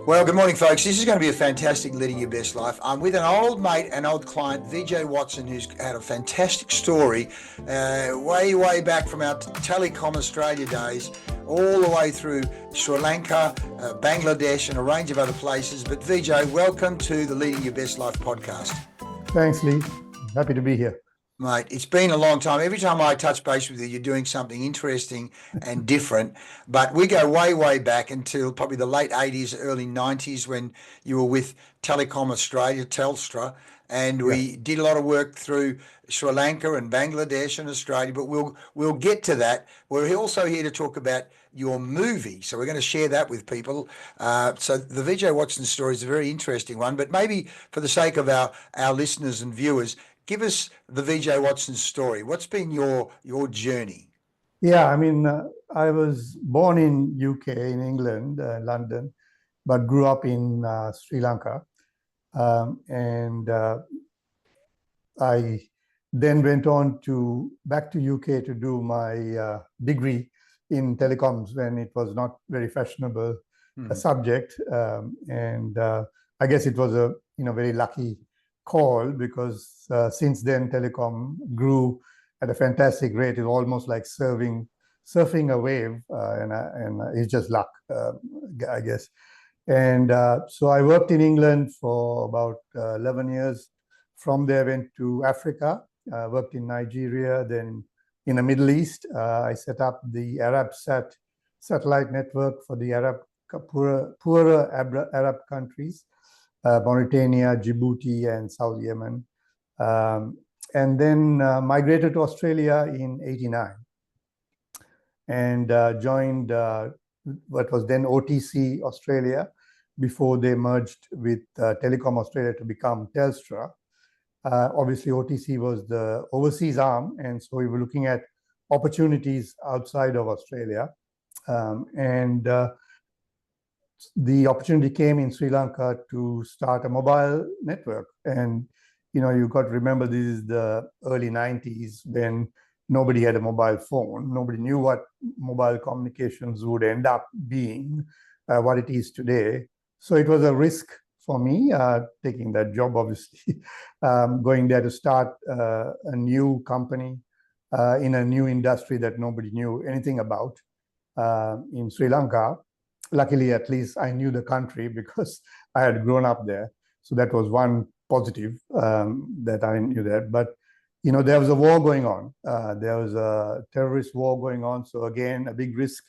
Well, good morning, folks. This is going to be a fantastic Leading Your Best Life. I'm with an old mate, an old client, Vijay Watson, who's had a fantastic story way back from our Telecom Australia days, all the way through Sri Lanka, Bangladesh, and a range of other places. But Vijay, welcome to the Leading Your Best Life podcast. Thanks, Leigh. Happy to be here. Mate, it's been a long time. Every time I touch base with you, you're doing something interesting and different. But we go way back until probably the late 80s, early 90s when you were with Telecom Australia, Telstra, and we did a lot of work through Sri Lanka and Bangladesh and Australia, but we'll get to that. We're also here to talk about your movie, so we're going to share that with people. So the Vijay Watson story is a very interesting one, but maybe for the sake of our listeners and viewers, give us the Vijay Watson story. What's been your journey? Yeah, I mean, I was born in UK, in England, London, but grew up in Sri Lanka. And I then went on back to UK to do my degree in telecoms when it was not very fashionable subject. And I guess it was a very lucky call because since then telecom grew at a fantastic rate. It's almost like surfing a wave, and it's just luck, I guess. And so I worked in England for about 11 years. From there, went to Africa, worked in Nigeria, then in the Middle East. I set up the Arabsat satellite network for the poorer Arab countries. Mauritania, Djibouti, and South Yemen, and then migrated to Australia in '89 and joined what was then OTC Australia before they merged with Telecom Australia to become Telstra. Obviously, OTC was the overseas arm, and so we were looking at opportunities outside of Australia. And the opportunity came in Sri Lanka to start a mobile network. And, you've got to remember this is the early 90s when nobody had a mobile phone. Nobody knew what mobile communications would end up being, what it is today. So it was a risk for me, taking that job, obviously, going there to start a new company in a new industry that nobody knew anything about in Sri Lanka. Luckily, at least I knew the country because I had grown up there. So that was one positive, that I knew that. But, there was a war going on. There was a terrorist war going on. So again, a big risk.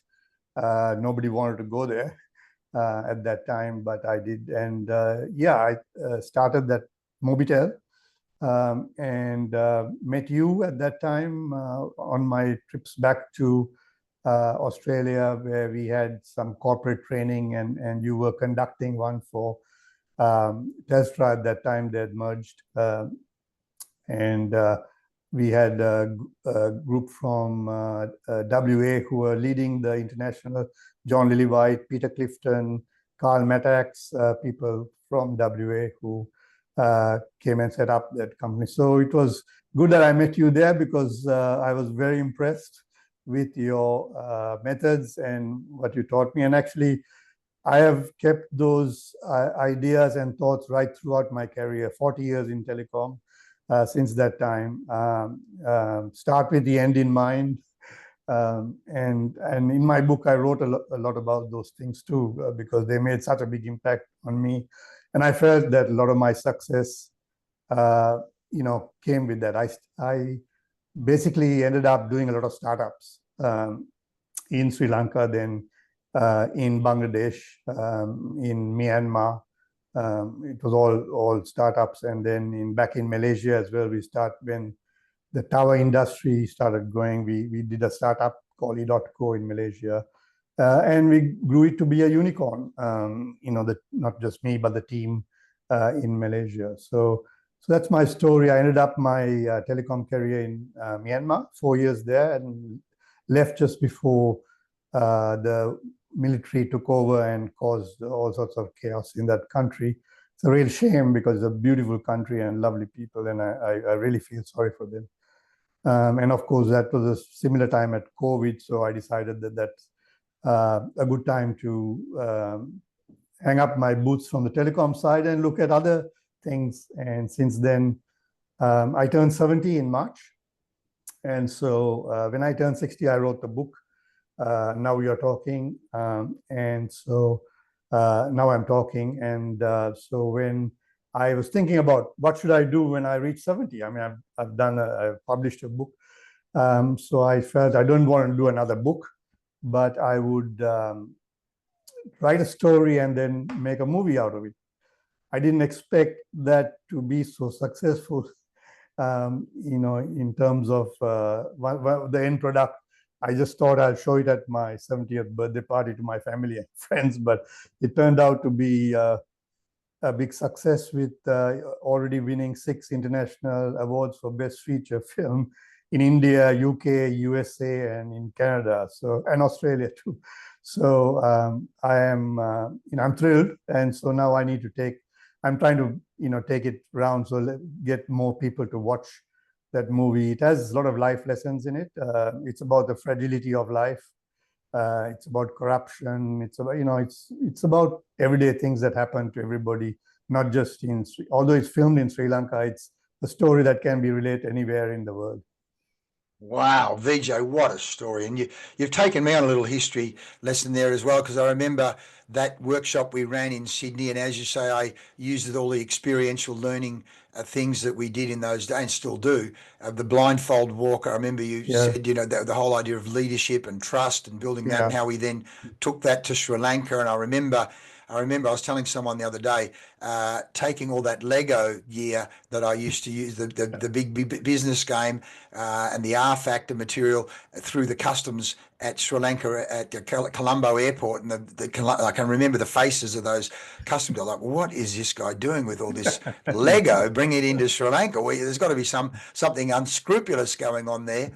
Nobody wanted to go there at that time, but I did. And I started that Mobitel and met you at that time on my trips back to Australia, where we had some corporate training, and you were conducting one for Telstra at that time. They had merged, and we had a group from WA who were leading the international, John Lillywhite, Peter Clifton, Carl Mattax, people from WA who came and set up that company. So it was good that I met you there because I was very impressed with your methods and what you taught me. And actually, I have kept those ideas and thoughts right throughout my career, 40 years in telecom since that time. Start with the end in mind. And in my book, I wrote a lot about those things too, because they made such a big impact on me. And I felt that a lot of my success, came with that. I basically ended up doing a lot of startups in Sri Lanka, then in Bangladesh, in Myanmar. It was all startups. And then back in Malaysia as well, when the tower industry started growing, we did a startup called e.co in Malaysia. And we grew it to be a unicorn, not just me, but the team in Malaysia. So that's my story. I ended up my telecom career in Myanmar, 4 years there, and left just before the military took over and caused all sorts of chaos in that country. It's a real shame because it's a beautiful country and lovely people, and I really feel sorry for them. And of course, that was a similar time at COVID, so I decided that that's a good time to hang up my boots from the telecom side and look at other things. And since then, I turned 70 in March. And so when I turned 60, I wrote the book. Now we are talking. And so now I'm talking. And so when I was thinking about what should I do when I reach 70, I mean, I've published a book. So I felt I don't want to do another book, but I would write a story and then make a movie out of it. I didn't expect that to be so successful, in terms of the end product. I just thought I'll show it at my 70th birthday party to my family and friends, but it turned out to be a big success with already winning 6 international awards for Best Feature Film in India, UK, USA, and in Canada, and Australia too. So I am, I'm thrilled, and so now I need to I'm trying to, take it around, so get more people to watch that movie. It has a lot of life lessons in it. It's about the fragility of life. It's about corruption. It's about, it's about everyday things that happen to everybody, not just although it's filmed in Sri Lanka, it's a story that can be related anywhere in the world. Wow, Vijay, what a story. And you've taken me on a little history lesson there as well, because I remember that workshop we ran in Sydney, and as you say, I used all the experiential learning things that we did in those days and still do. The blindfold walk, I remember you said, the whole idea of leadership and trust and building that, and how we then took that to Sri Lanka. And I remember I was telling someone the other day, taking all that Lego gear that I used to use, the big business game and the R Factor material through the customs at Sri Lanka at Colombo Airport, and I can remember the faces of those customs. They're like, "What is this guy doing with all this Lego? Bring it into Sri Lanka? Well, there's got to be something unscrupulous going on there."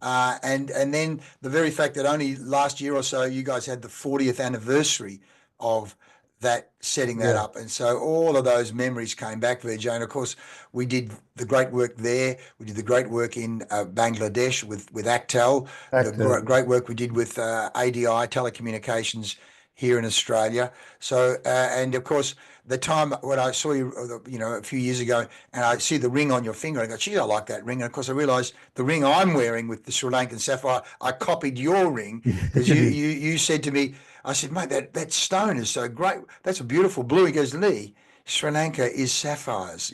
And then the very fact that only last year or so you guys had the 40th anniversary of that, setting that up, and so all of those memories came back, Vijay. And of course, we did the great work there. We did the great work in Bangladesh with Actel. The great work we did with ADI Telecommunications here in Australia. So and of course, the time when I saw you, a few years ago, and I see the ring on your finger, I go, "Geez, I like that ring." And of course, I realised the ring I'm wearing with the Sri Lankan sapphire, I copied your ring, because you said to me, I said, "Mate, that stone is so great. That's a beautiful blue." He goes, "Leigh, Sri Lanka is sapphires."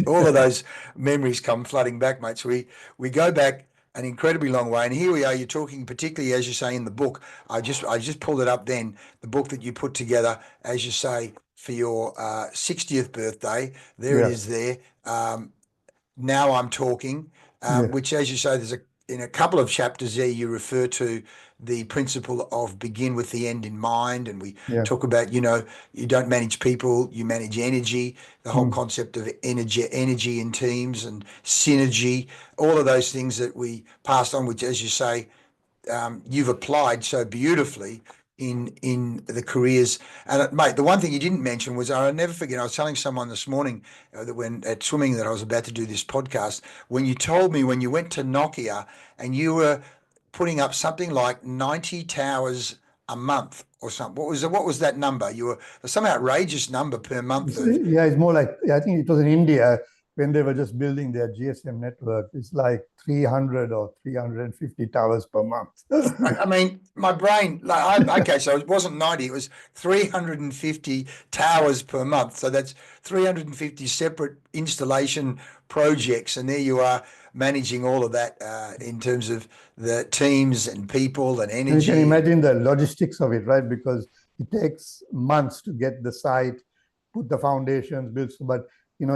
All of those memories come flooding back, mate. So we go back an incredibly long way, and here we are. You're talking, particularly as you say in the book. I just pulled it up then. The book that you put together, as you say, for your 60th birthday. There it is. There. Now I'm talking, which, as you say, in a couple of chapters there, you refer to the principle of begin with the end in mind, and we talk about, you don't manage people, you manage energy, the whole concept of energy in teams and synergy, all of those things that we passed on, which, as you say, you've applied so beautifully in the careers. And mate, the one thing you didn't mention was, I'll never forget, I was telling someone this morning that when at swimming that I was about to do this podcast, when you told me when you went to Nokia and you were putting up something like 90 towers a month or something. What was that number? You were some outrageous number per month. It's more like, I think it was in India when they were just building their GSM network. It's like 300 or 350 towers per month. I mean, my brain, okay, so it wasn't 90, it was 350 towers per month. So that's 350 separate installation projects. And there you are managing all of that in terms of the teams and people and energy. You can imagine the logistics of it, right? Because it takes months to get the site, put the foundations, build, but you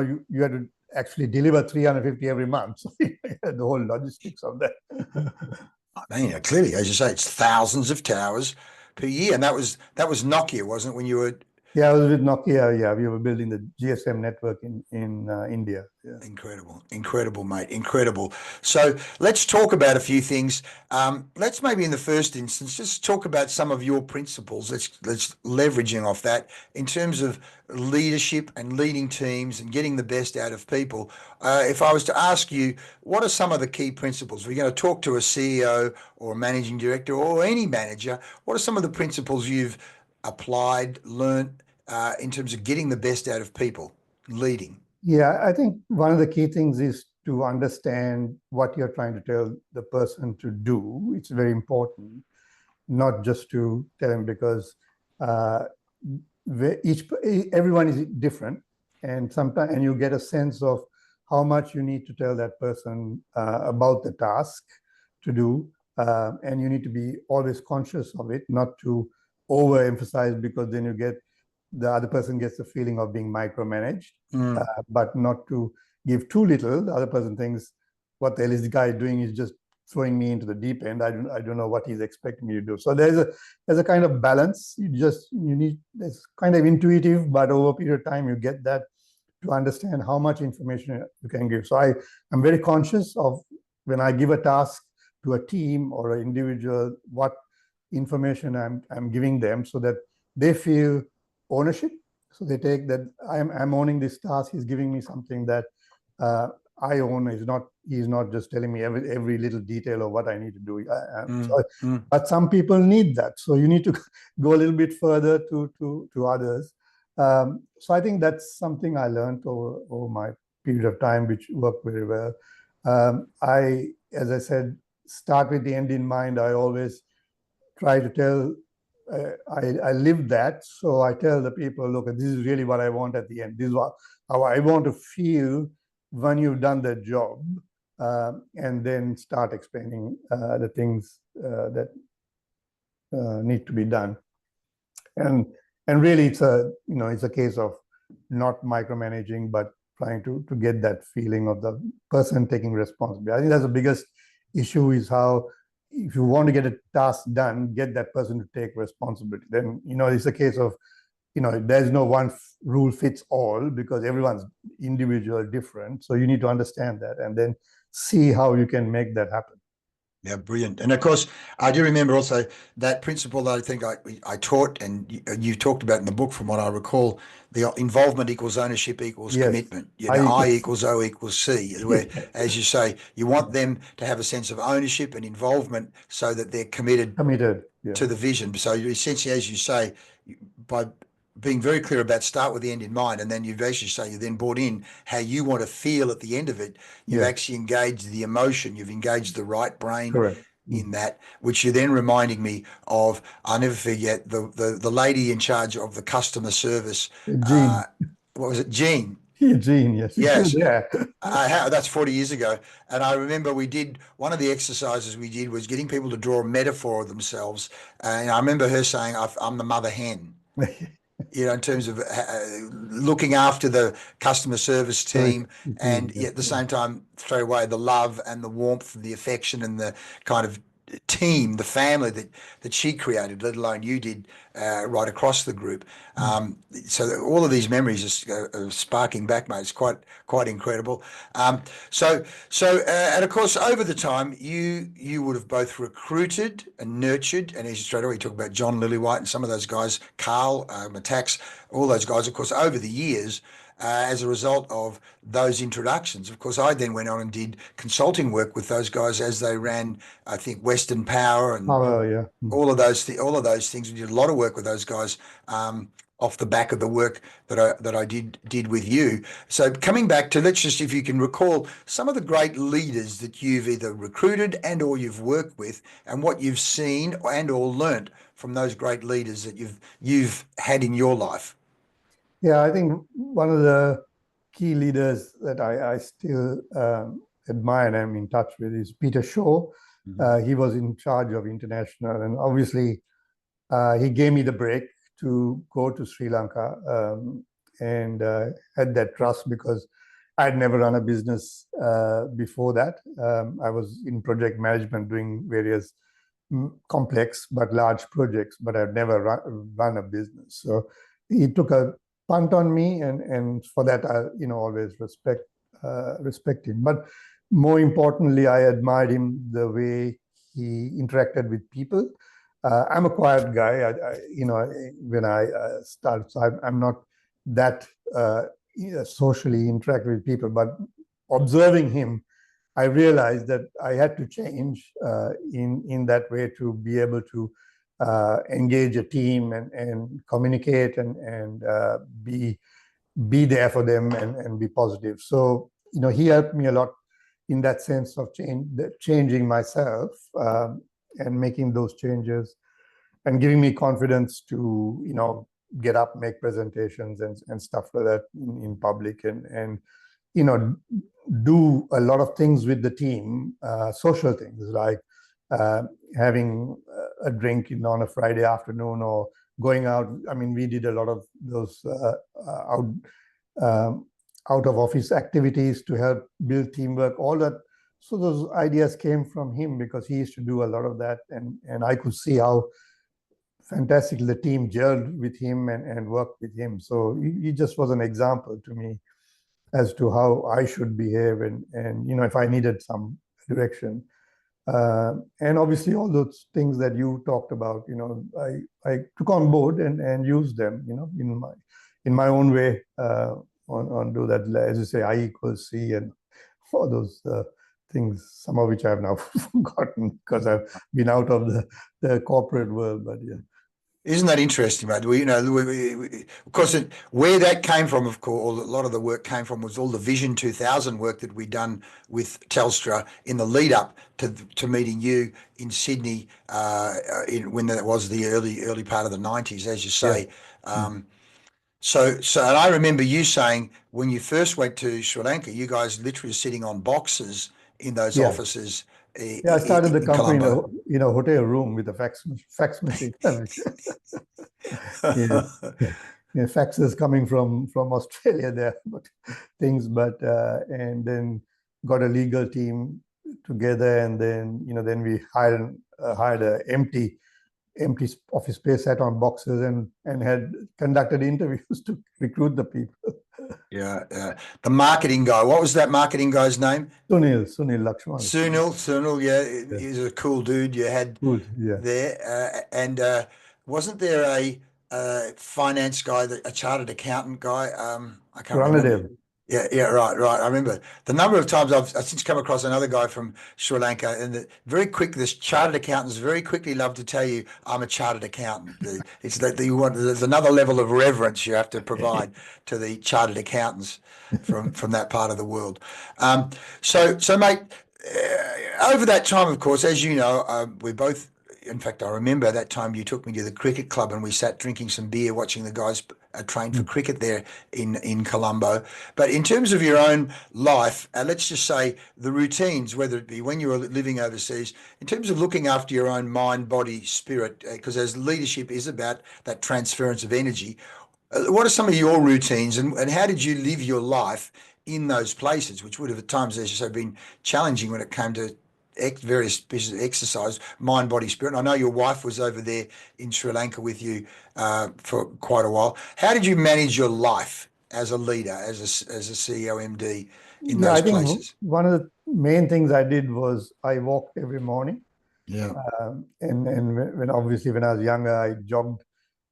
had to actually deliver 350 every month. So the whole logistics of that. I mean, clearly, as you say, it's thousands of towers per year. And that was Nokia, wasn't it, when you were... Yeah, I was with Nokia. Yeah, we were building the GSM network in India. Yeah. Incredible, mate. Incredible. So let's talk about a few things. Let's maybe in the first instance just talk about some of your principles. Let's leveraging off that in terms of leadership and leading teams and getting the best out of people. If I was to ask you, what are some of the key principles? We're going to talk to a CEO or a managing director or any manager. What are some of the principles you've applied, learnt in terms of getting the best out of people, leading? Yeah, I think one of the key things is to understand what you're trying to tell the person to do. It's very important, not just to tell him, because everyone is different, and sometimes you get a sense of how much you need to tell that person about the task to do, and you need to be always conscious of it, not to overemphasize, because then the other person gets the feeling of being micromanaged, but not to give too little. The other person thinks, what the hell is the guy doing? He's just throwing me into the deep end. I don't know what he's expecting me to do. So there's a kind of balance. It's kind of intuitive, but over a period of time, you get that to understand how much information you can give. So I'm very conscious of, when I give a task to a team or an individual, what information I'm giving them, so that they feel ownership. So they take that I'm owning this task. He's giving me something that I own. He's not just telling me every little detail of what I need to do. But some people need that. So you need to go a little bit further to others. So I think that's something I learned over my period of time, which worked very well. As I said, start with the end in mind. I always try to tell, I live that. So I tell the people, look, this is really what I want at the end. This is how I want to feel when you've done that job, and then start explaining the things that need to be done. And really, it's a case of not micromanaging, but trying to get that feeling of the person taking responsibility. I think that's the biggest issue, is how, if you want to get a task done, get that person to take responsibility. Then, it's a case of, there's no one rule fits all, because everyone's individual, different. So you need to understand that and then see how you can make that happen. Yeah, brilliant. And of course, I do remember also that principle that I think I taught, and you talked about in the book, from what I recall, the involvement equals ownership equals commitment. I equals O equals C, where, as you say, you want them to have a sense of ownership and involvement so that they're committed to the vision. So you essentially, as you say, by being very clear about, start with the end in mind, and then you basically say you then brought in how you want to feel at the end of it. You've actually engaged the emotion, you've engaged the right brain in that, which you're then reminding me of. I'll never forget the lady in charge of the customer service. Jean. What was it? Jean. Jean, yes. Yes. Yeah. That's 40 years ago. And I remember one of the exercises we did was getting people to draw a metaphor of themselves. And I remember her saying, I'm the mother hen. In terms of looking after the customer service team, and at the same time, throw away the love and the warmth and the affection and the kind of team, the family that she created, let alone you did, right across the group. So all of these memories are sparking back, mate. It's quite incredible. And of course, over the time, you would have both recruited and nurtured, and as you straight away talk about John Lillywhite and some of those guys, Carl, Matax, all those guys, of course, over the years. As a result of those introductions. Of course, I then went on and did consulting work with those guys as they ran, I think, Western Power and all of those things. We did a lot of work with those guys off the back of the work that I did with you. So coming back to, let's just, if you can recall some of the great leaders that you've either recruited and or you've worked with, and what you've seen and or learnt from those great leaders that you've had in your life. Yeah, I think one of the key leaders that I still admire and I'm in touch with is Peter Shaw. He was in charge of international, and obviously he gave me the break to go to Sri Lanka, and had that trust, because I'd never run a business before that. I was in project management doing various complex but large projects, but I'd never run a business. So he took a punt on me, and for that I always respect him. But more importantly, I admired him the way he interacted with people. I'm a quiet guy. When I start, so I'm not that socially interact with people. But observing him, I realized that I had to change in that way to be able to engage a team and communicate and be there for them and be positive. So, he helped me a lot in that sense of changing myself and making those changes and giving me confidence to, get up, make presentations and stuff like that in public and do a lot of things with the team, social things like having a drink on a Friday afternoon or going out. I mean, we did a lot of those out of office activities to help build teamwork, all that. So those ideas came from him because he used to do a lot of that. And I could see how fantastic the team gelled with him and worked with him. So he just was an example to me as to how I should behave and if I needed some direction. And obviously all those things that you talked about, I took on board and used them, in my own way, on do that, as you say, I equals C and all those things, some of which I have now forgotten because I've been out of the corporate world, but yeah. Isn't that interesting, mate? Of course, where that came from, of course, a lot of the work came from was all the Vision 2000 work that we'd done with Telstra in the lead up to meeting you in Sydney when that was the early part of the 90s, as you say. Yeah. So, and I remember you saying when you first went to Sri Lanka, you guys literally were sitting on boxes in those offices. I started the company in a hotel room with a fax machine. Faxes coming from Australia there, but and then got a legal team together, and then we hired an empty office space, sat on boxes and had conducted interviews to recruit the people. Yeah. The marketing guy, what was that marketing guy's name? Sunil Lakshman. Sunil, yeah, he's a cool dude you had there. And wasn't there a finance guy, a chartered accountant guy? I can't remember. Yeah, right. I remember the number of times I've since come across another guy from Sri Lanka, and this chartered accountants very quickly love to tell you, I'm a chartered accountant. It's that there's another level of reverence you have to provide to the chartered accountants from that part of the world. So mate, over that time, of course, as you know, we both. In fact, I remember that time you took me to the cricket club and we sat drinking some beer, watching the guys train for cricket there in Colombo. But in terms of your own life, let's just say the routines, whether it be when you were living overseas, in terms of looking after your own mind, body, spirit, because as leadership is about that transference of energy, what are some of your routines and how did you live your life in those places, which would have at times, as you say, been challenging when it came to various pieces of exercise, mind, body, spirit. And I know your wife was over there in Sri Lanka with you for quite a while. How did you manage your life as a leader, as a CEO, MD in those places? One of the main things I did was I walked every morning. Yeah. And when I was younger, I jogged,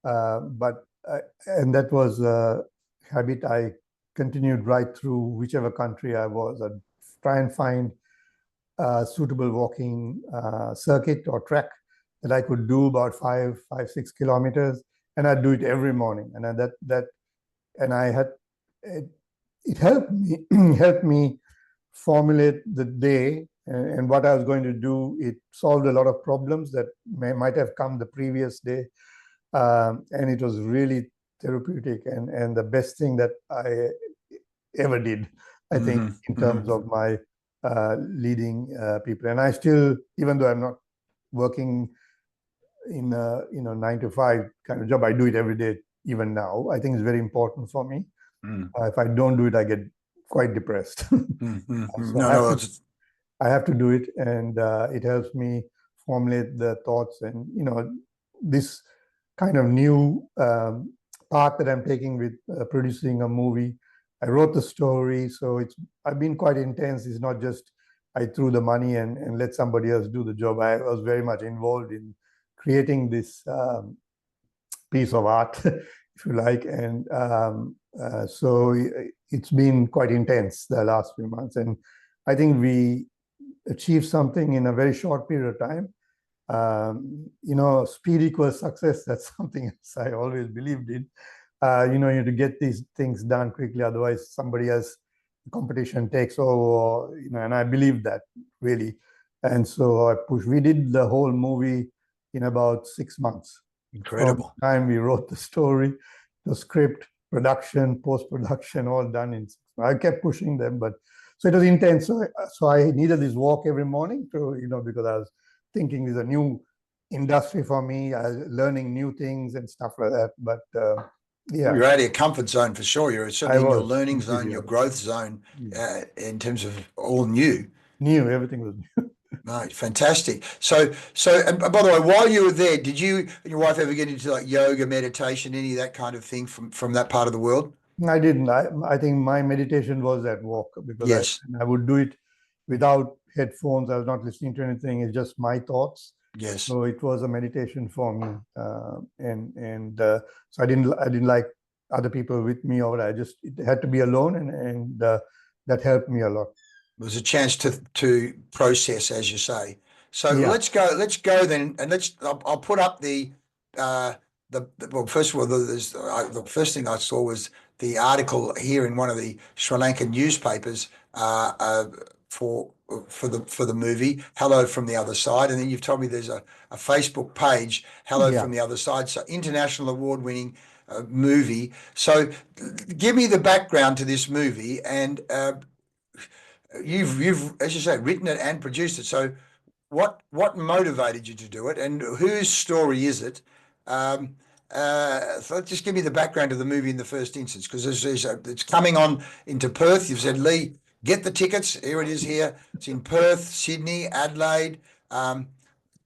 and that was a habit I continued right through whichever country I was. I'd try and find suitable walking circuit or track that I could do about 5-6 kilometers, and I'd do it every morning. And it helped me formulate the day and what I was going to do. It solved a lot of problems that might have come the previous day, and it was really therapeutic and the best thing that I ever did, I think, in terms of my leading people. And I still, even though I'm not working in a 9-to-5 kind of job, I do it every day even now. I think it's very important for me. If I don't do it, I get quite depressed. I have to do it, and it helps me formulate the thoughts and this kind of new path that I'm taking with producing a movie. I wrote the story, so I've been quite intense. It's not just I threw the money and let somebody else do the job. I was very much involved in creating this piece of art, if you like, and so it's been quite intense the last few months. And I think we achieved something in a very short period of time. Speed equals success. That's something else I always believed in. You have to get these things done quickly, otherwise somebody else, the competition takes over, and I believe that really. And so I pushed. We did the whole movie in about 6 months. Incredible. From the time we wrote the story, the script, production, post-production, all done in 6 months. I kept pushing them, but so it was intense. So I needed this walk every morning to, because I was thinking there's a new industry for me, learning new things and stuff like that. But yeah, you're out of your comfort zone for sure. You're certainly in your learning zone, your growth zone, in terms of all new. Everything was new. Right, fantastic. So, and by the way, while you were there, did you and your wife ever get into like yoga, meditation, any of that kind of thing from that part of the world? I didn't. I think my meditation was at walk, because Yes. I would do it without headphones. I was not listening to anything. It's just my thoughts. Yes. So it was a meditation for me, so I didn't like other people with me, or it had to be alone, and that helped me a lot. It was a chance to process, as you say. So Yeah. let's go then, and I'll put up well, first of all, the first thing I saw was the article here in one of the Sri Lankan newspapers for the movie Hello from the Other Side, and then you've told me there's a Facebook page, Hello from the Other Side. So international award-winning movie. So give me the background to this movie, and you've, as you say, written it and produced it. So what motivated you to do it, and whose story is it? So just give me the background of the movie in the first instance, because it's coming on into Perth. You've said, Leigh, get the tickets. Here it is here. It's in Perth, Sydney, Adelaide.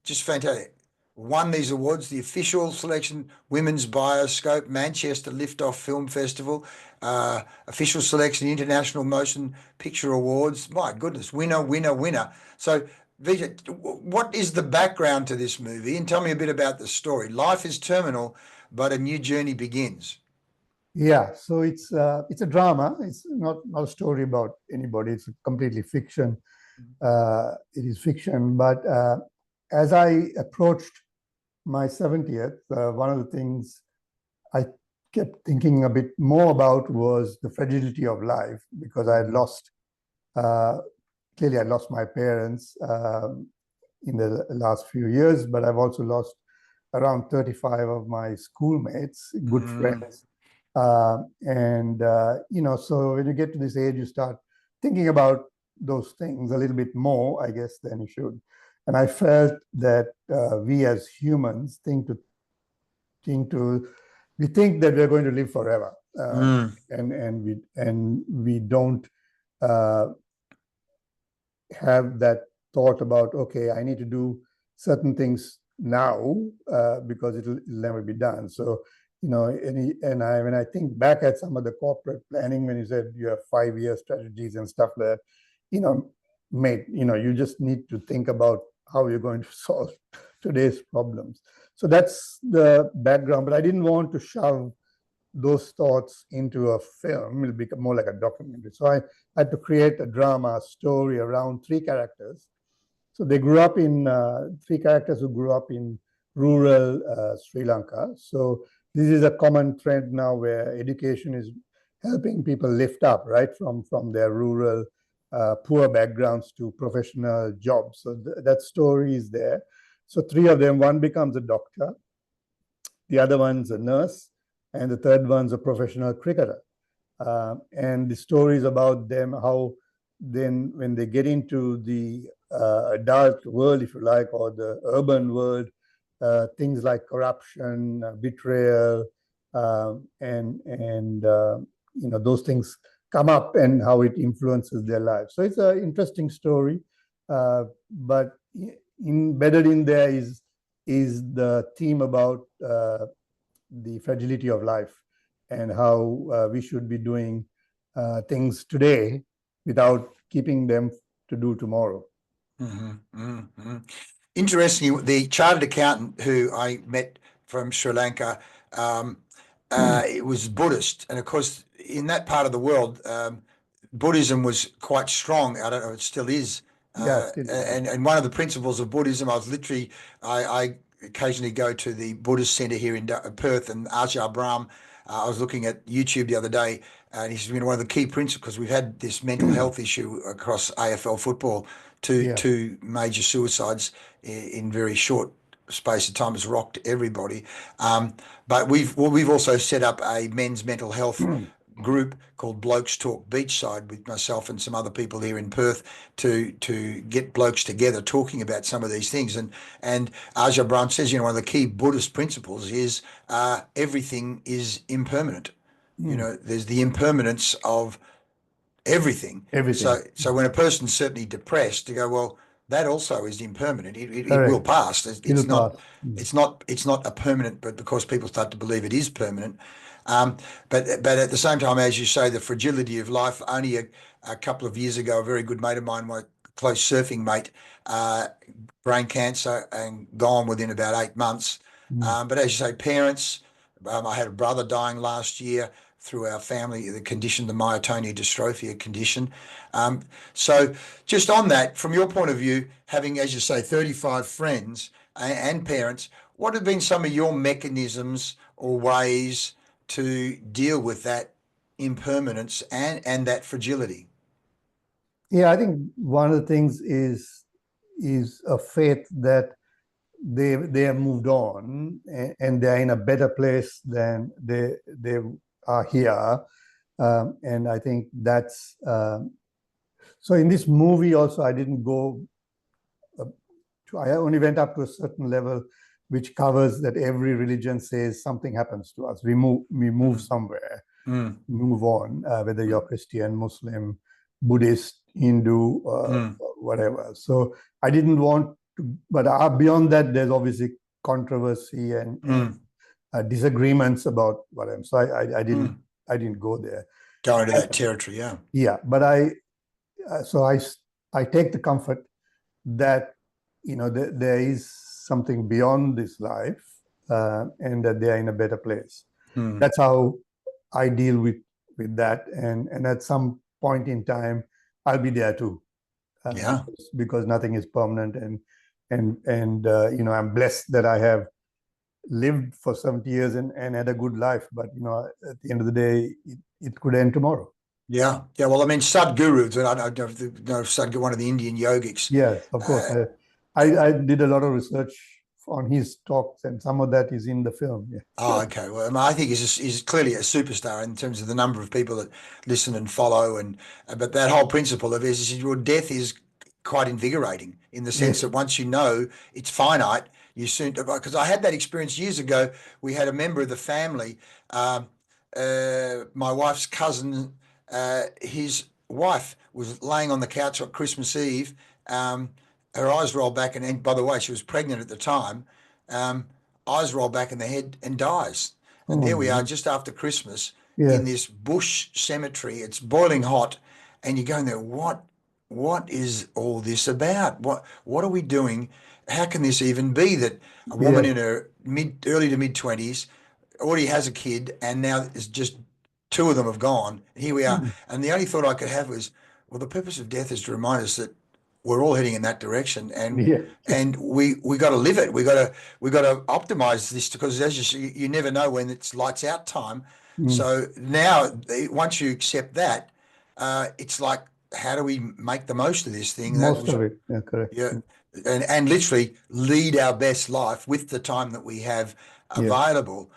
Just fantastic. Won these awards, the official selection, Women's Bioscope, Manchester Liftoff Film Festival, official selection, International Motion Picture Awards. My goodness, winner, winner, winner. So Vijay, what is the background to this movie? And tell me a bit about the story. Life is terminal, but a new journey begins. Yeah, so it's a drama. It's not a story about anybody. It's completely fiction. It is fiction. But as I approached my 70th, one of the things I kept thinking a bit more about was the fragility of life, because I had lost, clearly I lost my parents in the last few years, but I've also lost around 35 of my schoolmates, good friends. So when you get to this age, you start thinking about those things a little bit more, I guess, than you should. And I felt that we as humans we think that we're going to live forever, and we don't have that thought about, okay, I need to do certain things now because it'll never be done. So when I think back at some of the corporate planning, when you said you have 5-year strategies and stuff like that, mate, you just need to think about how you're going to solve today's problems. So that's the background, but I didn't want to shove those thoughts into a film. It'll become more like a documentary. So I had to create a drama story around 3 characters. So they grew up in 3 characters who grew up in rural Sri Lanka. So this is a common trend now, where education is helping people lift up, right, from their rural poor backgrounds to professional jobs. So that story is there. So 3 of them, one becomes a doctor, the other one's a nurse, and the third one's a professional cricketer. And the story is about them, how then when they get into the adult world, if you like, or the urban world, things like corruption, betrayal, and those things come up, and how it influences their lives. So it's an interesting story, but embedded in there is the theme about the fragility of life, and how we should be doing things today without keeping them to do tomorrow. Interestingly, the chartered accountant who I met from Sri Lanka, it was Buddhist, and of course, in that part of the world, Buddhism was quite strong. I don't know, it still is Yeah, still. And one of the principles of Buddhism, I occasionally go to the Buddhist Centre here in Perth, and Ajahn Brahm. I was looking at YouTube the other day, and he's been one of the key principles, because we've had this mental health issue across AFL football. Two major suicides in very short space of time has rocked everybody. But we've also set up a men's mental health group called Blokes Talk Beachside with myself and some other people here in Perth to get blokes together talking about some of these things. And Ajahn Brahm says, one of the key Buddhist principles is everything is impermanent. There's the impermanence of everything. Everything. So when a person's certainly depressed, to go, well, that also is impermanent. It will pass. It's not a permanent, but because people start to believe it is permanent. But at the same time, as you say, the fragility of life. Only a couple of years ago, a very good mate of mine, my close surfing mate, brain cancer and gone within about 8 months. But as you say, parents. I had a brother dying last year through our family, the condition, the myotonia dystrophy condition. So just on that, from your point of view, having, as you say, 35 friends and parents, what have been some of your mechanisms or ways to deal with that impermanence and that fragility? Yeah, I think one of the things is a faith that they have moved on and they're in a better place than they are here. And I think that's so in this movie also, I didn't go I only went up to a certain level, which covers that every religion says something happens to us. We move somewhere, move on, whether you're Christian, Muslim, Buddhist, Hindu, whatever. So I didn't want to, but beyond that, there's obviously controversy and disagreements about whatever. So I didn't go there. Go into that territory, yeah. Yeah, but I take the comfort that there is something beyond this life, and that they are in a better place. That's how I deal with that, and at some point in time, I'll be there too. Because nothing is permanent, and I'm blessed that I have lived for 70 years and had a good life. But at the end of the day, it could end tomorrow. Yeah. Well, I mean, Sadhguru, I don't know if you know Sadhguru, one of the Indian yogics. Yes, of course. I did a lot of research on his talks, and some of that is in the film. Yeah. Oh, okay. Well, I think he's clearly a superstar in terms of the number of people that listen and follow, but that whole principle of is your death is quite invigorating in the sense that once you know it's finite, you soon, because I had that experience years ago. We had a member of the family, my wife's cousin, his wife was laying on the couch on Christmas Eve. Her eyes rolled back, and by the way, she was pregnant at the time. Eyes roll back in the head and dies. And there we are just after Christmas in this bush cemetery. It's boiling hot, and you're going there, what is all this about? What are we doing? How can this even be that a woman in her early to mid 20s already has a kid, and now it's just two of them have gone. And here we are. And the only thought I could have was, well, the purpose of death is to remind us that we're all heading in that direction, and we got to live it. We got to optimize this, because as you never know when it's lights out time. So now, once you accept that, it's like, how do we make the most of this thing? Most of it, yeah, correct. Yeah, and literally lead our best life with the time that we have available.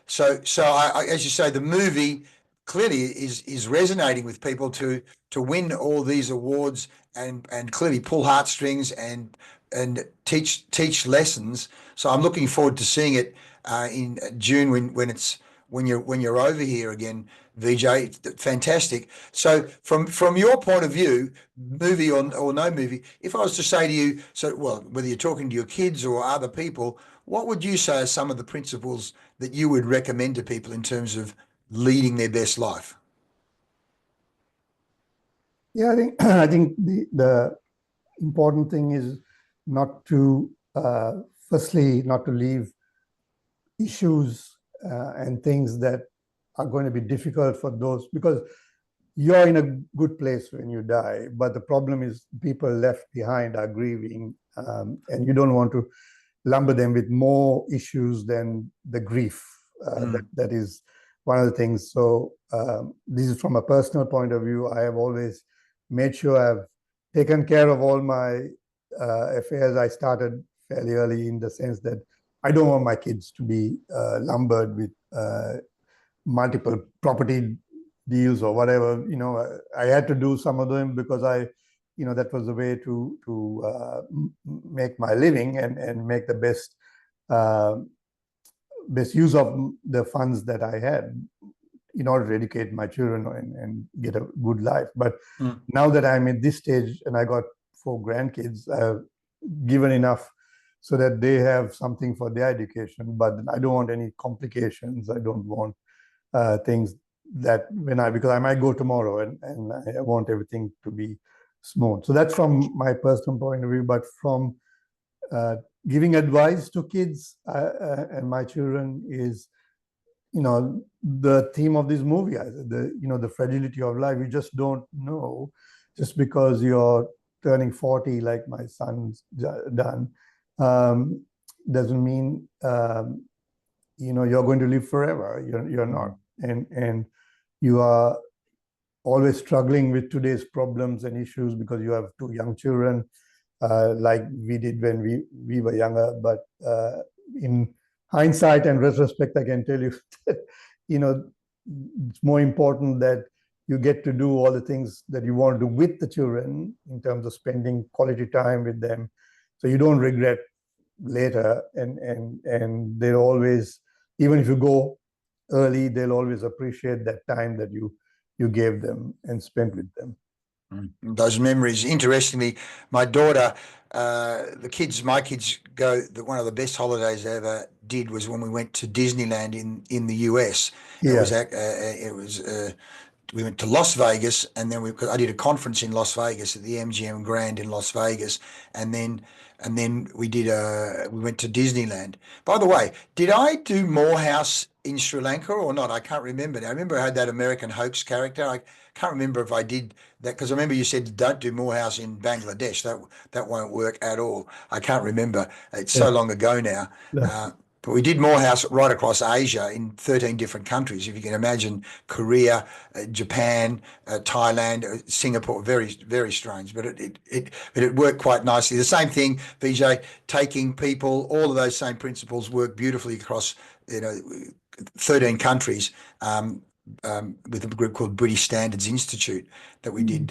So as you say, the movie clearly is resonating with people to win all these awards and clearly pull heartstrings and teach lessons. So I'm looking forward to seeing it in June when you're over here again, Vijay. Fantastic. So from your point of view, movie or no movie, if I was to say to you, whether you're talking to your kids or other people, what would you say are some of the principles that you would recommend to people in terms of leading their best life? Yeah, I think the important thing is not to firstly not to leave issues and things that are going to be difficult for those, because you're in a good place when you die, but the problem is people left behind are grieving, and you don't want to lumber them with more issues than the grief. That is one of the things. So this is from a personal point of view. I have always made sure I've taken care of all my affairs. I started fairly early in the sense that I don't want my kids to be lumbered with multiple property deals or whatever. I had to do some of them because that was the way to make my living and make the best use of the funds that I had in order to educate my children and get a good life. But now that I'm at this stage and I got 4 grandkids, I have given enough so that they have something for their education. But I don't want any complications. I don't want things that because I might go tomorrow and I want everything to be smooth. So that's from my personal point of view. But from giving advice to kids and my children is, the theme of this movie, the fragility of life. You just don't know, just because you're turning 40, like my son's done, doesn't mean, you're going to live forever. You're not. And you are always struggling with today's problems and issues because you have 2 young children, like we did when we were younger. But in hindsight and retrospect, I can tell you that, it's more important that you get to do all the things that you want to do with the children in terms of spending quality time with them, so you don't regret later. And they'll always, even if you go early, they'll always appreciate that time that you gave them and spent with them. Those memories. Interestingly, my daughter, my kids go. One of the best holidays they ever did was when we went to Disneyland in the US. Yeah. It was we went to Las Vegas, and then I did a conference in Las Vegas at the MGM Grand in Las Vegas, and then we went to Disneyland. By the way, did I do Morehouse in Sri Lanka or not? I can't remember. I remember I had that American hoax character. I can't remember if I did that, because I remember you said don't do Morehouse in Bangladesh. That won't work at all. I can't remember. It's so long ago now. But we did Morehouse right across Asia in 13 different countries. If you can imagine, Korea, Japan, Thailand, Singapore, very, very strange, but it worked quite nicely. The same thing, Vijay, taking people, all of those same principles work beautifully across 13 countries. With a group called British Standards Institute that we did.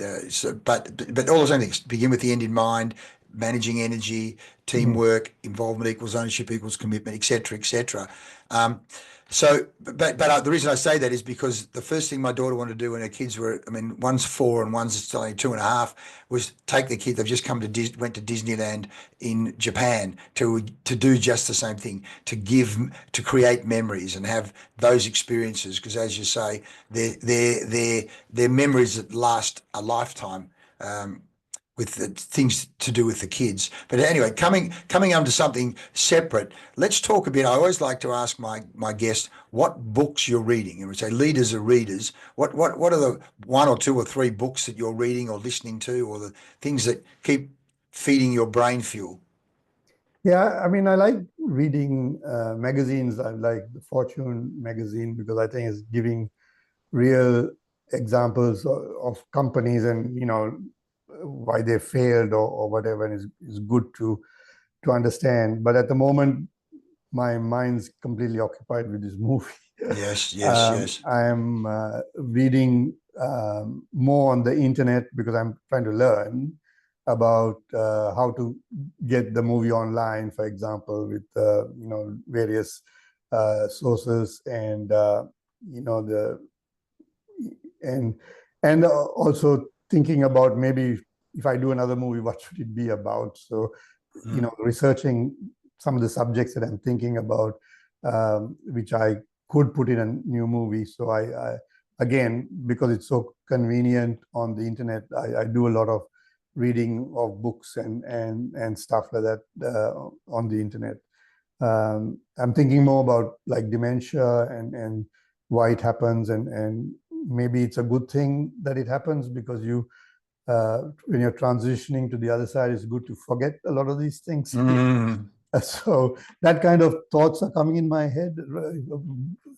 But all the same things, begin with the end in mind, managing energy, teamwork, involvement equals ownership equals commitment, etc., etc. But the reason I say that is because the first thing my daughter wanted to do when her kids were, one's 4 and one's still only 2.5, was take the kids. They've just went to Disneyland in Japan to do just the same thing, to create memories and have those experiences. Because as you say, they're memories that last a lifetime. With the things to do with the kids. But anyway, coming on to something separate, let's talk a bit. I always like to ask my guests what books you're reading. And we say leaders are readers. What are the 1 or 2 or 3 books that you're reading or listening to, or the things that keep feeding your brain fuel? Yeah, I like reading magazines. I like the Fortune magazine because I think it's giving real examples of companies and, why they failed or whatever, and is good to understand. But at the moment, my mind's completely occupied with this movie. Yes. I am reading more on the internet because I'm trying to learn about how to get the movie online, for example, with various sources and and also thinking about maybe if I do another movie, what should it be about? So, researching some of the subjects that I'm thinking about, which I could put in a new movie. So I again, because it's so convenient on the internet, I do a lot of reading of books and stuff like that on the internet. I'm thinking more about like dementia and why it happens and maybe it's a good thing that it happens, because when you're transitioning to the other side, it's good to forget a lot of these things. So that kind of thoughts are coming in my head,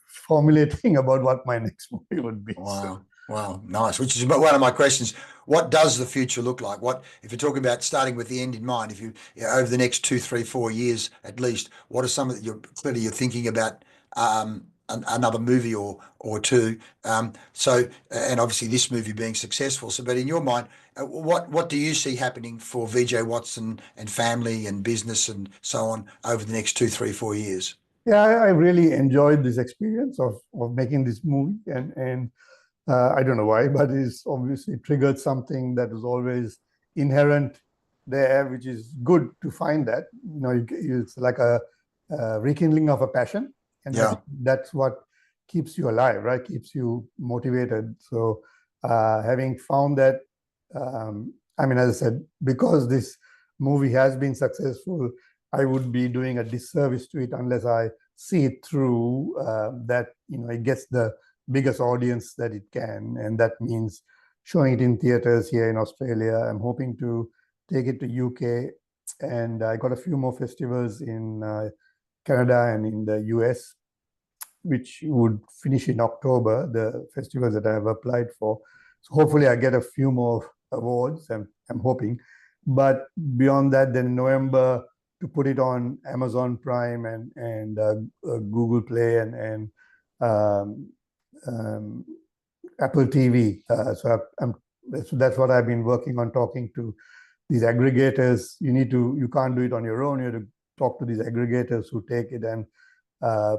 formulating about what my next movie would be. Wow. Wow, nice. Which is one of my questions. What does the future look like? What, if you're talking about starting with the end in mind, if over the next 2, 3, 4 years at least, what are some of you're thinking about another movie or two? So, and obviously this movie being successful. So, but in your mind, what do you see happening for Vijay Watson and family and business and so on over the next 2, 3, 4 years? Yeah, I really enjoyed this experience of making this movie, and I don't know why, but it's obviously triggered something that was always inherent there, which is good to find that. It's like a rekindling of a passion, and I think that's what keeps you alive, right? Keeps you motivated. So having found that, I mean, as I said, because this movie has been successful, I would be doing a disservice to it unless I see it through, that it gets the biggest audience that it can, and that means showing it in theaters here in Australia. I'm hoping to take it to UK, and I got a few more festivals in Canada and in the US, which would finish in October, the festivals that I have applied for. So hopefully I get a few more awards, I'm hoping. But beyond that, then November, to put it on Amazon Prime and Google Play and Apple TV. So that's what I've been working on, talking to these aggregators. You can't do it on your own. You have to talk to these aggregators who take it and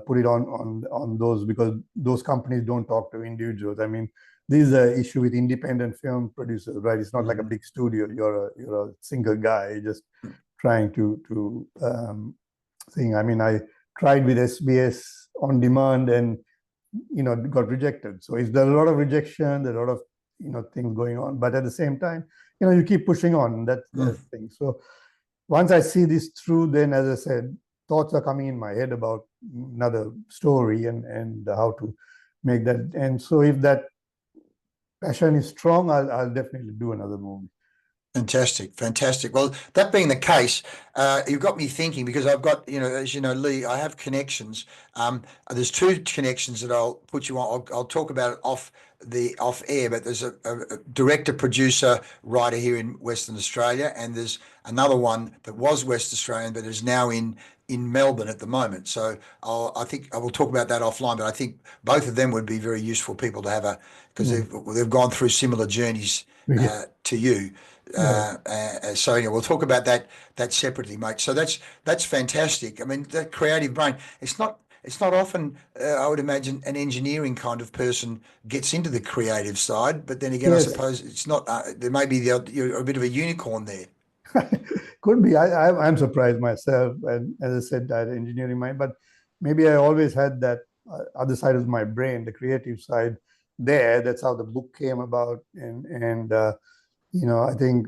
put it on those, because those companies don't talk to individuals. I mean, this is an issue with independent film producers, right? It's not like a big studio. You're a single guy just trying to thing. I mean, I tried with SBS On Demand and got rejected. So there's a lot of rejection, there's a lot of things going on, but at the same time, you keep pushing on. That's the thing. So once I see this through, then, as I said, thoughts are coming in my head about another story and how to make that. And so if that passion is strong, I'll definitely do another movie. Fantastic, fantastic. Well, that being the case, you've got me thinking, because I've got, as you know, Leigh, I have connections. There's 2 connections that I'll put you on. I'll talk about it off air, but there's a director, producer, writer here in Western Australia, and there's another one that was West Australian but is now in Melbourne at the moment. So I think I will talk about that offline, but I think both of them would be very useful people to have because they've gone through similar journeys to you. So anyway, we'll talk about that separately, mate. So that's fantastic. I mean, that creative brain, it's not often, I would imagine, an engineering kind of person gets into the creative side, but then again, I suppose it's not, there may be you're a bit of a unicorn there. Could be. I'm surprised myself, and as I said, that engineering mind, but maybe I always had that other side of my brain, the creative side there. That's how the book came about, and I think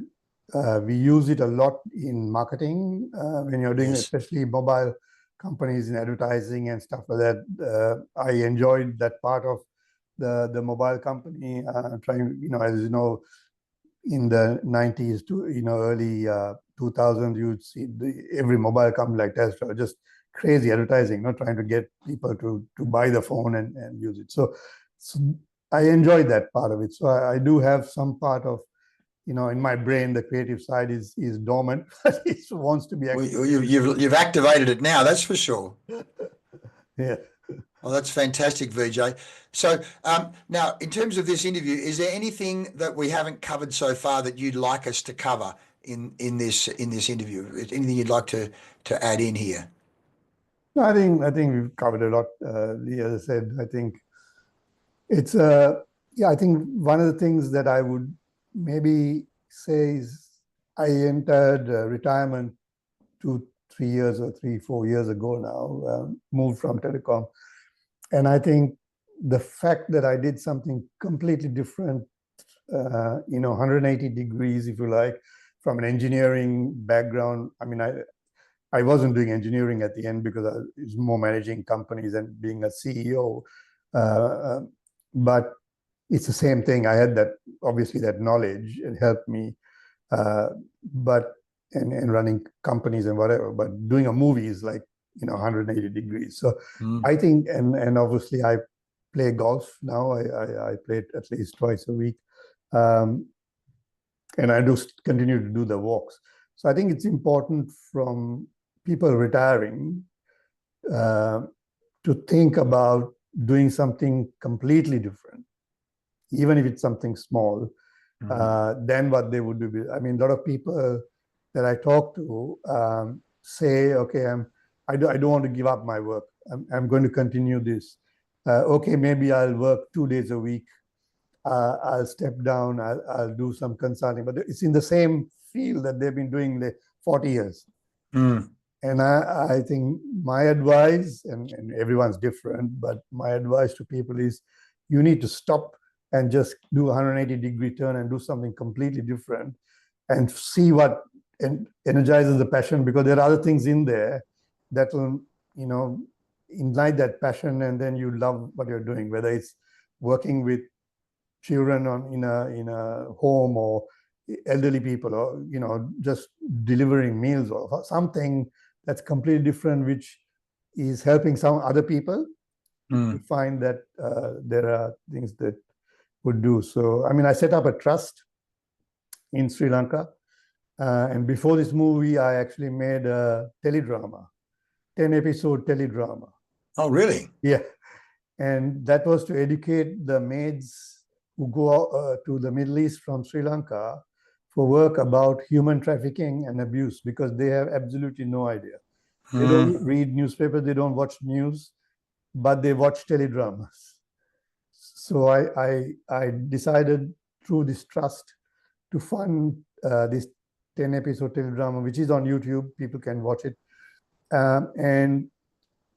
we use it a lot in marketing when you're doing, especially mobile companies in advertising and stuff like that. I enjoyed that part of the mobile company, trying, as you know, in the 90s to early 2000s, you'd see every mobile company like Tesla just crazy advertising, trying to get people to buy the phone and use it. So I enjoyed that part of it. So I do have some part of, in my brain, the creative side is dormant. It wants to be activated. Well, you've activated it now, that's for sure. Yeah. Well, that's fantastic, Vijay. So now, in terms of this interview, is there anything that we haven't covered so far that you'd like us to cover in this interview? Anything you'd like to add in here? No, I think we've covered a lot. As I said, I think it's I think one of the things that I would maybe say is I entered retirement 2, 3 years or 3, 4 years ago now, moved from telecom. And I think the fact that I did something completely different, 180 degrees, if you like, from an engineering background. I mean, I wasn't doing engineering at the end because I was more managing companies and being a CEO. But it's the same thing. I had that, obviously, that knowledge. It helped me, but and running companies and whatever. But doing a movie is like 180 degrees. So I think, and obviously I play golf now. I play it at least twice a week, and I do continue to do the walks. So I think it's important from people retiring to think about doing something completely different, even if it's something small, than what they would do. I mean, a lot of people that I talk to say, okay, I don't want to give up my work. I'm going to continue this. Okay, maybe I'll work 2 days a week. I'll step down. I'll do some consulting, but it's in the same field that they've been doing the 40 years. And I think my advice, and everyone's different, but my advice to people is you need to stop and just do a 180-degree turn and do something completely different and see what energizes the passion, because there are other things in there that will, ignite that passion, and then you love what you're doing, whether it's working with children in a home, or elderly people, or just delivering meals, or something that's completely different, which is helping some other people to find that there are things that would do. So, I mean, I set up a trust in Sri Lanka. And before this movie, I actually made a teledrama, 10-episode teledrama. Oh, really? Yeah. And that was to educate the maids who go to the Middle East from Sri Lanka for work about human trafficking and abuse, because they have absolutely no idea. They don't read newspapers, they don't watch news, but they watch teledramas. So I decided through this trust to fund this 10-episode teledrama, which is on YouTube. People can watch it. And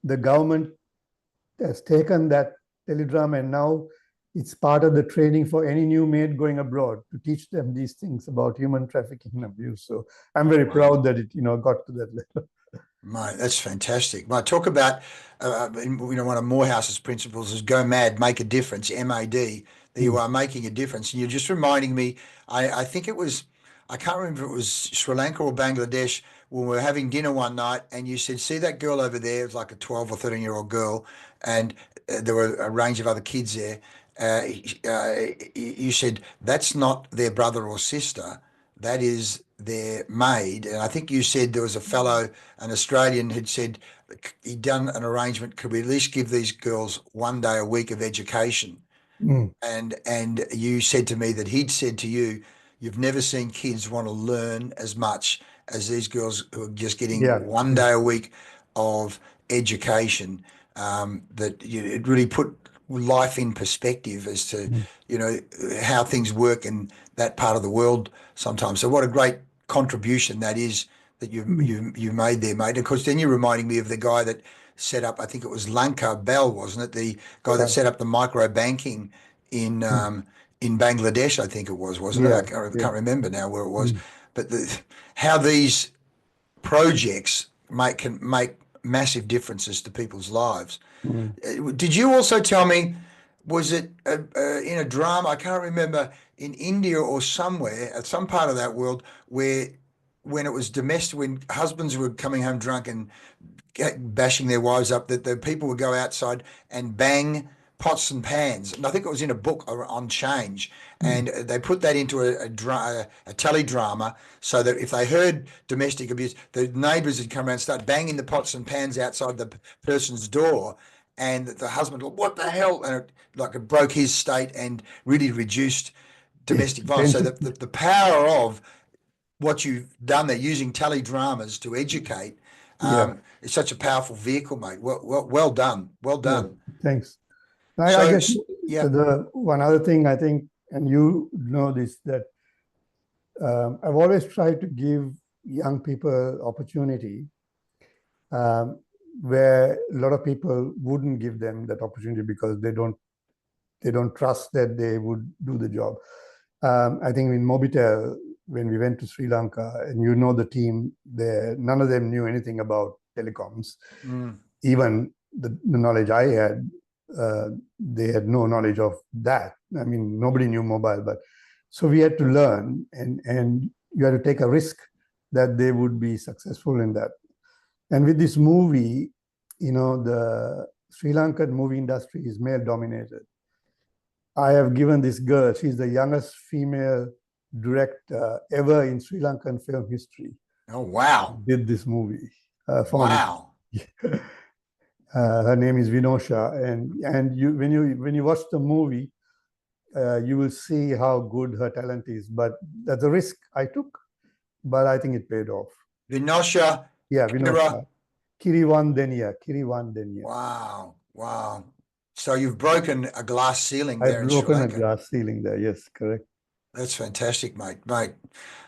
the government has taken that teledrama, and now it's part of the training for any new maid going abroad, to teach them these things about human trafficking and abuse. So I'm very proud that it got to that level. Mate, that's fantastic. Well, talk about, one of Morehouse's principles is go mad, make a difference, MAD. That you are making a difference. And you're just reminding me, I think it was, I can't remember if it was Sri Lanka or Bangladesh, when we were having dinner one night, and you said, see that girl over there? It was like a 12 or 13-year-old girl, and there were a range of other kids there. You said, that's not their brother or sister, that is their maid. And I think you said there was a fellow, an Australian, had said he'd done an arrangement, could we at least give these girls 1 day a week of education? And you said to me that he'd said to you, you've never seen kids want to learn as much as these girls who are just getting 1 day a week of education. It really put life in perspective as to how things work in that part of the world sometimes. So what a great contribution that is that you made there, mate. And of course, then you're reminding me of the guy that set up, I think it was Lanka Bell, wasn't it? The guy that set up the micro banking in Bangladesh, I think it was, wasn't it? I can't remember now where it was. But how these projects can make massive differences to people's lives. Did you also tell me, was it in a drama, I can't remember, in India or somewhere, at some part of that world, where when it was domestic, when husbands were coming home drunk and bashing their wives up, that the people would go outside and bang pots and pans. And I think it was in a book on change, and they put that into a teledrama, so that if they heard domestic abuse, the neighbours would come around and start banging the pots and pans outside the person's door, and the husband, what the hell, and it broke his state and really reduced domestic violence. So the power of what you've done there, using teledramas to educate, is such a powerful vehicle, mate. Well done. Well done. Yeah, thanks. I guess the one other thing I think, and you know this, that I've always tried to give young people opportunity where a lot of people wouldn't give them that opportunity because they don't trust that they would do the job. I think in Mobitel, when we went to Sri Lanka, and the team there, none of them knew anything about telecoms. Even the knowledge I had they had no knowledge of that. I mean, nobody knew mobile, but so we had to learn, and you had to take a risk that they would be successful in that. And with this movie, the Sri Lankan movie industry is male dominated. I have given this girl, she's the youngest female director ever in Sri Lankan film history. Oh, wow. Did this movie. Wow. Her name is Vinosha, and when you watch the movie, you will see how good her talent is. But that's a risk I took, but I think it paid off. Vinosha. Yeah, Vinosha. Kiriwandenia. Wow. Wow. So you've broken a glass ceiling there I've in Sri broken a Lanka. glass ceiling there. Yes, correct. That's fantastic, mate.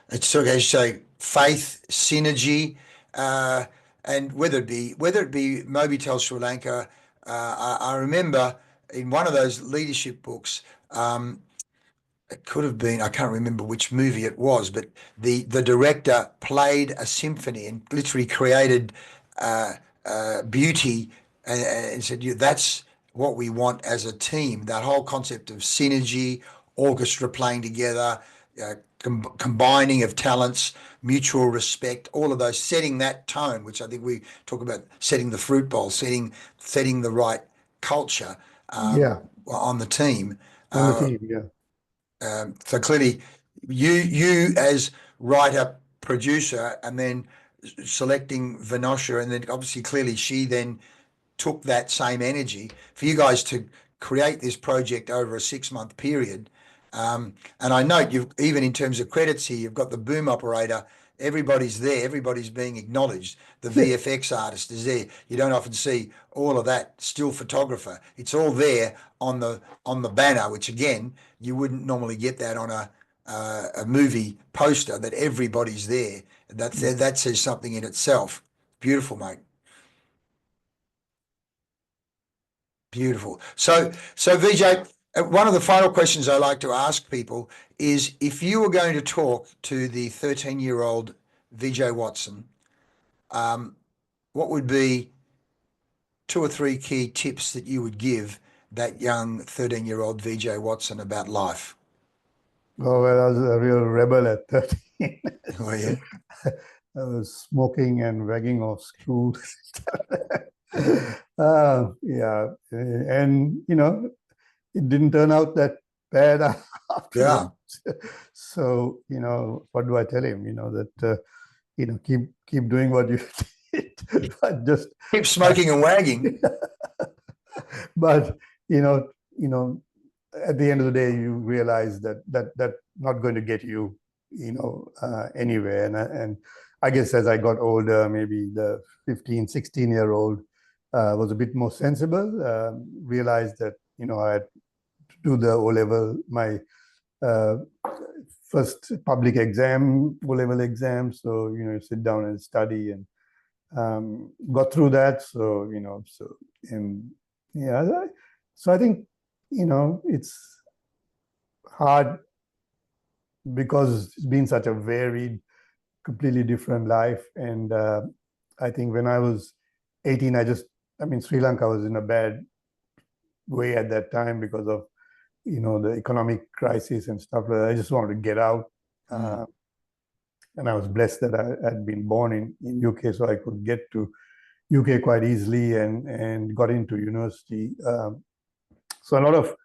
It's so, as you say, faith, synergy, and whether it be Mobitel Sri Lanka. I remember in one of those leadership books, it could have been, I can't remember which movie it was, but the director played a symphony and literally created beauty, and said, that's what we want as a team. That whole concept of synergy, orchestra playing together, combining of talents, mutual respect, all of those, setting that tone, which I think we talk about, setting the fruit bowl, setting the right culture on the team. On the team, yeah. So clearly, you as writer, producer, and then selecting Vinosha, and then obviously clearly she then took that same energy for you guys to create this project over a 6-month period. And I note you've, even in terms of credits here, you've got the boom operator. Everybody's there. Everybody's being acknowledged. The VFX artist is there. You don't often see all of that. Still photographer. It's all there on the banner, which again you wouldn't normally get that on a movie poster. That everybody's there. That says something in itself. Beautiful, mate. Beautiful. So Vijay, one of the final questions I like to ask people is, if you were going to talk to the 13-year-old Vijay Watson, what would be 2 or 3 key tips that you would give that young 13-year-old Vijay Watson about life? Oh, well, I was a real rebel at 13. Oh, yeah. I was smoking and wagging off school. Yeah, and it didn't turn out that bad afterwards. Yeah. So what do I tell him? That keep doing what you did, but just keep smoking and wagging. But at the end of the day, you realize that not going to get you anywhere. And I guess as I got older, maybe the 15, 16-year-old was a bit more sensible, realized that, I had to do the O-level, my first public exam, O-level exam. So, sit down and study, and got through that. So, so I think, it's hard because it's been such a varied, completely different life. And I think when I was 18, Sri Lanka was in a bad way at that time because of, the economic crisis and stuff like that. I just wanted to get out. And I was blessed that I had been born in UK, so I could get to UK quite easily and got into university. So a lot of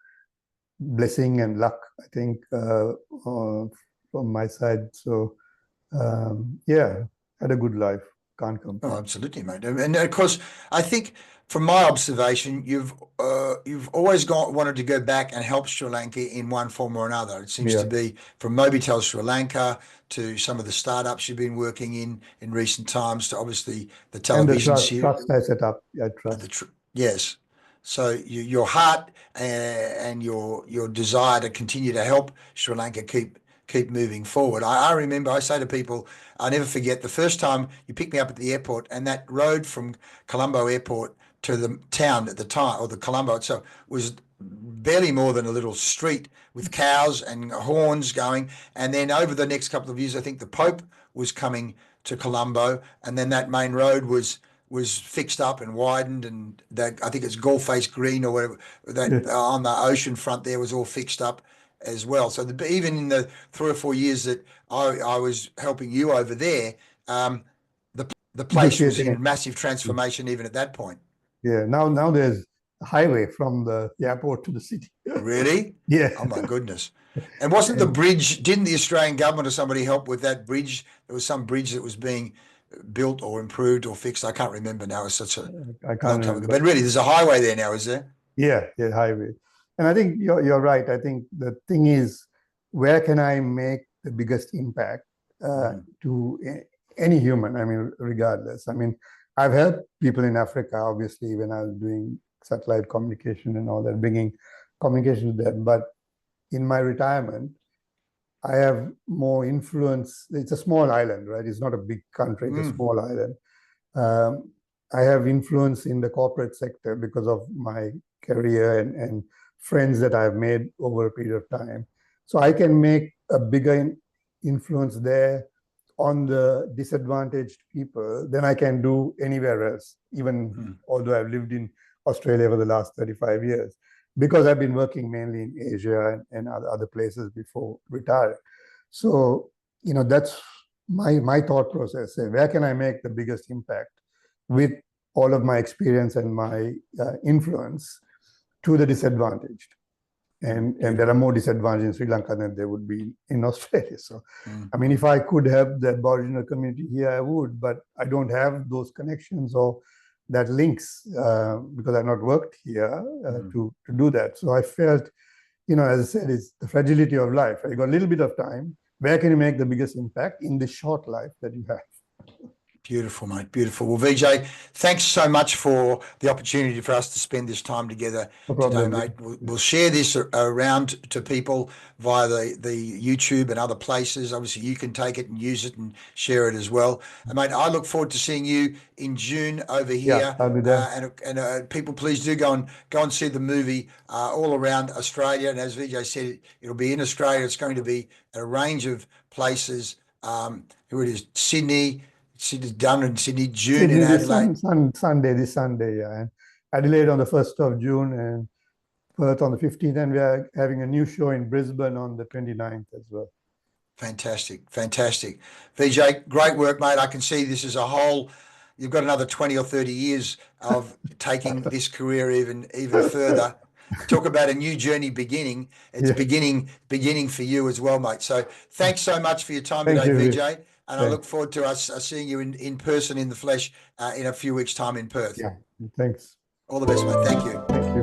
blessing and luck, I think, from my side. So had a good life. Can't complain. Oh, absolutely, mate. And of course, I think from my observation, you've always wanted to go back and help Sri Lanka in one form or another. It seems to be from Mobitel Sri Lanka to some of the startups you've been working in recent times to obviously the television and the trust I set up. Yeah, trust. Yes. So your heart and your desire to continue to help Sri Lanka keep moving forward. I remember, I say to people, I never forget the first time you picked me up at the airport, and that road from Colombo Airport to the town at the time, or the Colombo itself, was barely more than a little street with cows and horns going. And then over the next couple of years, I think the Pope was coming to Colombo, and then that main road was was fixed up and widened, and that I think it's Gull Face Green or whatever that on the ocean front there was all fixed up as well. So even in the 3 or 4 years that I was helping you over there, the place was in massive transformation even at that point. Yeah, now there's a highway from the airport to the city. Really? Yeah. Oh my goodness. And wasn't the bridge, didn't the Australian government or somebody help with that bridge? There was some bridge that was being built or improved or fixed. I can't remember now. It's such a long time ago. But really, there's a highway there now, is there? Yeah, highway. And I think you're right. I think the thing is, where can I make the biggest impact to any human? I mean, regardless. I mean, I've helped people in Africa, obviously, when I was doing satellite communication and all that, bringing communication to them. But in my retirement, I have more influence. It's a small island, right? It's not a big country. It's a small island. I have influence in the corporate sector because of my career and friends that I've made over a period of time. So I can make a bigger influence there on the disadvantaged people than I can do anywhere else, even although I've lived in Australia for the last 35 years, because I've been working mainly in Asia and other places before retiring. So, that's my thought process. Where can I make the biggest impact with all of my experience and my influence to the disadvantaged? And there are more disadvantages in Sri Lanka than there would be in Australia. So, I mean, if I could help the Aboriginal community here, I would, but I don't have those connections or that links because I've not worked here to do that. So I felt, as I said, it's the fragility of life. You got a little bit of time. Where can you make the biggest impact in the short life that you have? Beautiful, mate. Beautiful. Well, Vijay, thanks so much for the opportunity for us to spend this time together today, mate. We'll share this around to people via the YouTube and other places. Obviously, you can take it and use it and share it as well. And, mate, I look forward to seeing you in June over here. Yeah, I'll be there. And people, please do go and see the movie all around Australia. And as Vijay said, it'll be in Australia. It's going to be a range of places. Here it is, Sydney, done in Sydney, June in Adelaide. This Sunday, yeah. And Adelaide on the 1st of June and Perth on the 15th. And we are having a new show in Brisbane on the 29th as well. Fantastic. Vijay, great work, mate. I can see this as a whole. You've got another 20 or 30 years of taking this career even further. Talk about a new journey beginning. It's beginning for you as well, mate. So thanks so much for your time today, Vijay. And I look forward to us seeing you in person, in the flesh, in a few weeks' time in Perth. Yeah, thanks. All the best, mate. Thank you. Thank you.